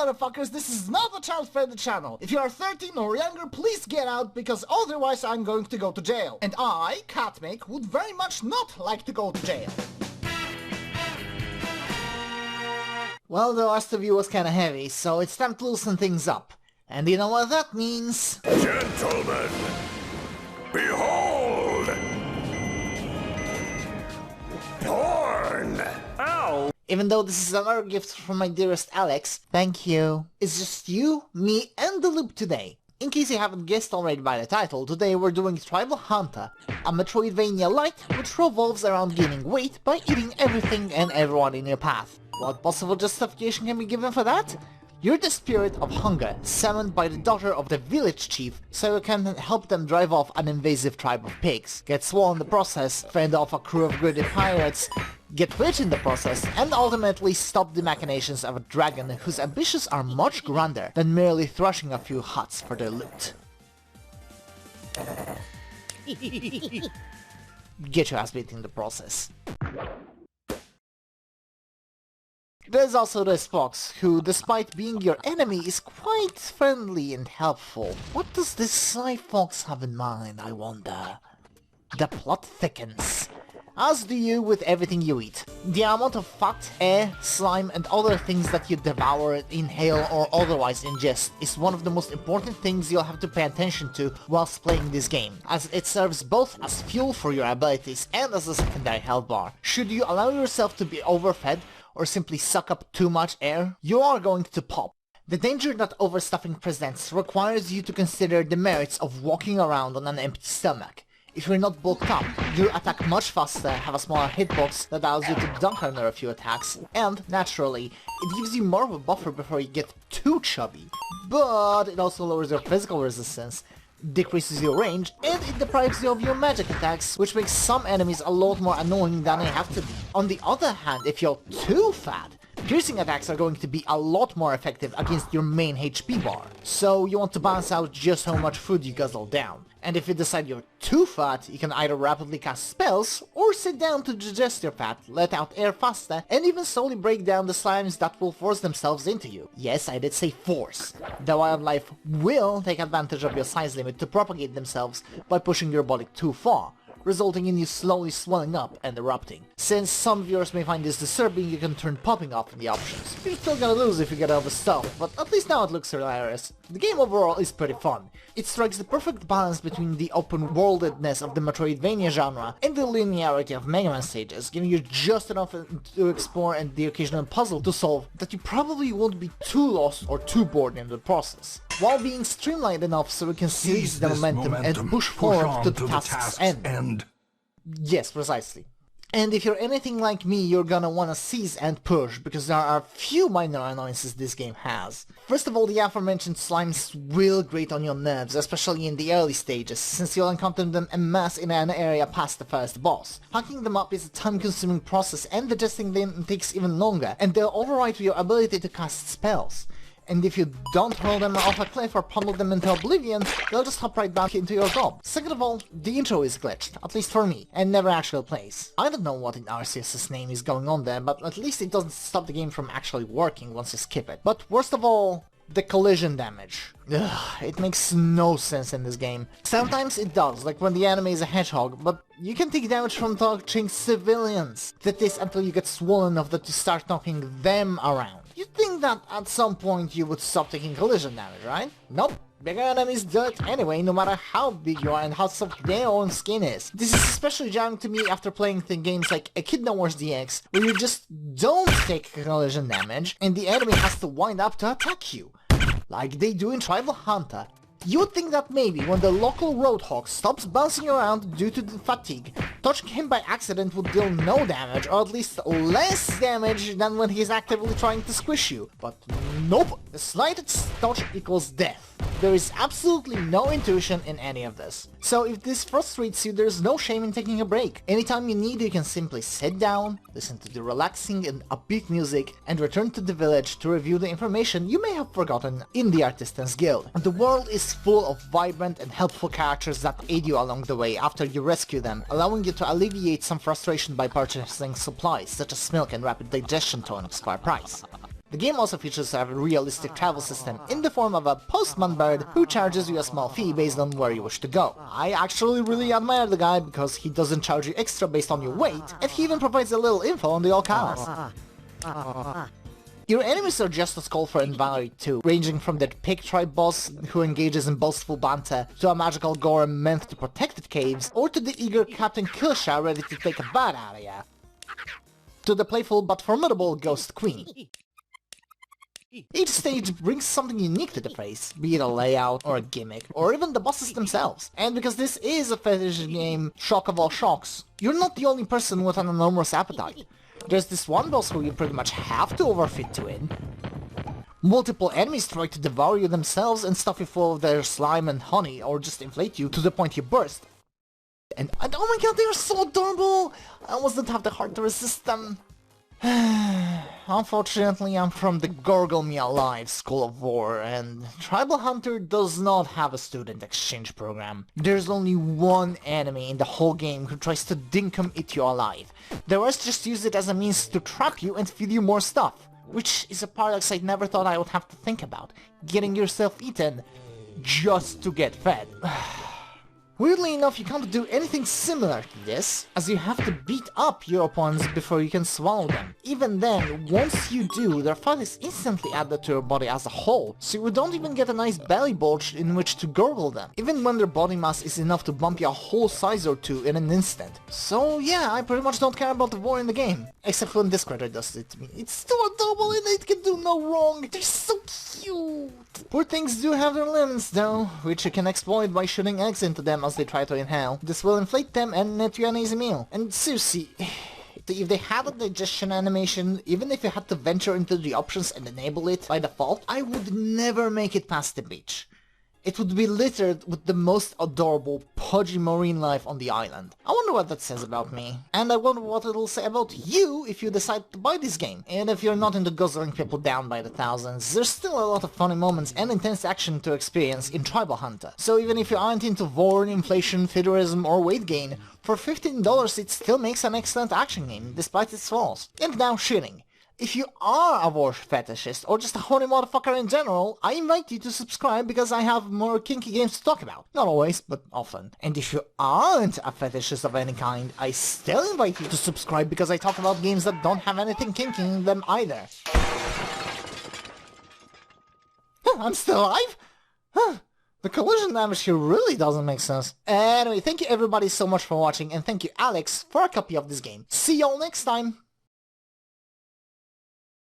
motherfuckers, this is not a child-friendly channel. If you are 13 or younger, please get out, because otherwise I'm going to go to jail. And I, CatMik, would very much not like to go to jail. Well, the last review was kinda heavy, so it's time to loosen things up. And you know what that means? Gentlemen, behold! Porn! Ow! Even though this is another gift from my dearest Alex, thank you. It's just you, me, and the Lewd today. In case you haven't guessed already by the title, today we're doing Tribal Hunter, a Metroidvania light which revolves around gaining weight by eating everything and everyone in your path. What possible justification can be given for that? You're the spirit of hunger, summoned by the daughter of the village chief, so you can help them drive off an invasive tribe of pigs, get swole in the process, fend off a crew of greedy pirates, get rich in the process, and ultimately stop the machinations of a dragon whose ambitions are much grander than merely thrashing a few huts for their loot. Get your ass beat in the process. There's also this fox, who, despite being your enemy, is quite friendly and helpful. What does this sly fox have in mind, I wonder? The plot thickens. As do you with everything you eat. The amount of fat, air, slime and other things that you devour, inhale or otherwise ingest is one of the most important things you'll have to pay attention to whilst playing this game, as it serves both as fuel for your abilities and as a secondary health bar. Should you allow yourself to be overfed, or simply suck up too much air, you are going to pop. The danger that overstuffing presents requires you to consider the merits of walking around on an empty stomach. If you're not bulked up, you attack much faster, have a smaller hitbox that allows you to dunk under a few attacks, and, naturally, it gives you more of a buffer before you get too chubby. But it also lowers your physical resistance, decreases your range, and it deprives you of your magic attacks, which makes some enemies a lot more annoying than they have to be. On the other hand, if you're too fat, piercing attacks are going to be a lot more effective against your main HP bar. So you want to balance out just how much food you guzzle down. And if you decide you're too fat, you can either rapidly cast spells, or sit down to digest your fat, let out air faster, and even slowly break down the slimes that will force themselves into you. Yes, I did say force. The wildlife will take advantage of your size limit to propagate themselves by pushing your body too far, resulting in you slowly swelling up and erupting. Since some viewers may find this disturbing, you can turn popping off in the options. You're still gonna lose if you get overstuffed, but at least now it looks hilarious. The game overall is pretty fun. It strikes the perfect balance between the open-worldedness of the Metroidvania genre and the linearity of Mega Man stages, giving you just enough to explore and the occasional puzzle to solve that you probably won't be too lost or too bored in the process, while being streamlined enough so we can seize the momentum and push forward to the task's end. Yes, precisely. And if you're anything like me, you're gonna wanna seize and push, because there are a few minor annoyances this game has. First of all, the aforementioned slimes will grate on your nerves, especially in the early stages, since you'll encounter them en masse in an area past the first boss. Hacking them up is a time-consuming process, and digesting them takes even longer, and they'll override your ability to cast spells. And if you don't hurl them off a cliff or pummel them into oblivion, they'll just hop right back into your gob. Second of all, the intro is glitched, at least for me, and never actually plays. I don't know what in Arceus' name is going on there, but at least it doesn't stop the game from actually working once you skip it. But worst of all, the collision damage. Ugh, it makes no sense in this game. Sometimes it does, like when the enemy is a hedgehog, but you can take damage from touching civilians. That is until you get swollen enough that you start knocking them around. You'd think that at some point you would stop taking collision damage, right? Nope. Bigger enemies do it anyway, no matter how big you are and how soft their own skin is. This is especially jarring to me after playing games like Echidna Wars DX, where you just don't take collision damage, and the enemy has to wind up to attack you, like they do in Tribal Hunter. You would think that maybe when the local Roadhog stops bouncing around due to the fatigue, touching him by accident would deal no damage, or at least less damage than when he's actively trying to squish you. But nope, the slightest touch equals death. There is absolutely no intuition in any of this. So if this frustrates you, there's no shame in taking a break. Anytime you need, you can simply sit down, listen to the relaxing and upbeat music, and return to the village to review the information you may have forgotten in the Artisan's Guild. The world is full of vibrant and helpful characters that aid you along the way after you rescue them, allowing you to alleviate some frustration by purchasing supplies such as milk and rapid digestion tonics for a price. The game also features a realistic travel system in the form of a postman bird who charges you a small fee based on where you wish to go. I actually really admire the guy because he doesn't charge you extra based on your weight, and he even provides a little info on the locales. Your enemies are just as colorful and varied too, ranging from the pig tribe boss who engages in boastful banter, to a magical golem meant to protect the caves, or to the eager Captain Killshot ready to take a bite out of ya, to the playful but formidable Ghost Queen. Each stage brings something unique to the face, be it a layout, or a gimmick, or even the bosses themselves. And because this is a fetish game, shock of all shocks, you're not the only person with an enormous appetite. There's this one boss who you pretty much have to overfit to win. Multiple enemies try to devour you themselves and stuff you full of their slime and honey, or just inflate you to the point you burst. And oh my god, they are so adorable! I almost don't have the heart to resist them. Unfortunately, I'm from the Gorgle Me Alive School of Vore, and Tribal Hunter does not have a student exchange program. There's only one enemy in the whole game who tries to dinkum eat you alive. The rest just use it as a means to trap you and feed you more stuff. Which is a paradox I never thought I would have to think about. Getting yourself eaten just to get fed. Weirdly enough, you can't do anything similar to this, as you have to beat up your opponents before you can swallow them. Even then, once you do, their fat is instantly added to your body as a whole, so you don't even get a nice belly bulge in which to gurgle them, even when their body mass is enough to bump you a whole size or two in an instant. So yeah, I pretty much don't care about the Vore in the game, except when this critter does it to me. It's still adorable and it can do no wrong, they're so cute! Poor things do have their limits though, which you can exploit by shooting eggs into them as they try to inhale. This will inflate them and net you an easy meal. And seriously, if they had a digestion animation, even if you had to venture into the options and enable it by default, I would never make it past the beach. It would be littered with the most adorable, pudgy marine life on the island. I wonder what that says about me. And I wonder what it'll say about you if you decide to buy this game. And if you're not into guzzling people down by the thousands, there's still a lot of funny moments and intense action to experience in Tribal Hunter. So even if you aren't into Vore, inflation, feederism or weight gain, for $15 it still makes an excellent action game, despite its flaws. And now shitting. If you are a Vore fetishist, or just a horny motherfucker in general, I invite you to subscribe because I have more kinky games to talk about. Not always, but often. And if you aren't a fetishist of any kind, I still invite you to subscribe because I talk about games that don't have anything kinky in them either. I'm still alive? The collision damage here really doesn't make sense. Anyway, thank you everybody so much for watching, and thank you Alex for a copy of this game. See y'all next time!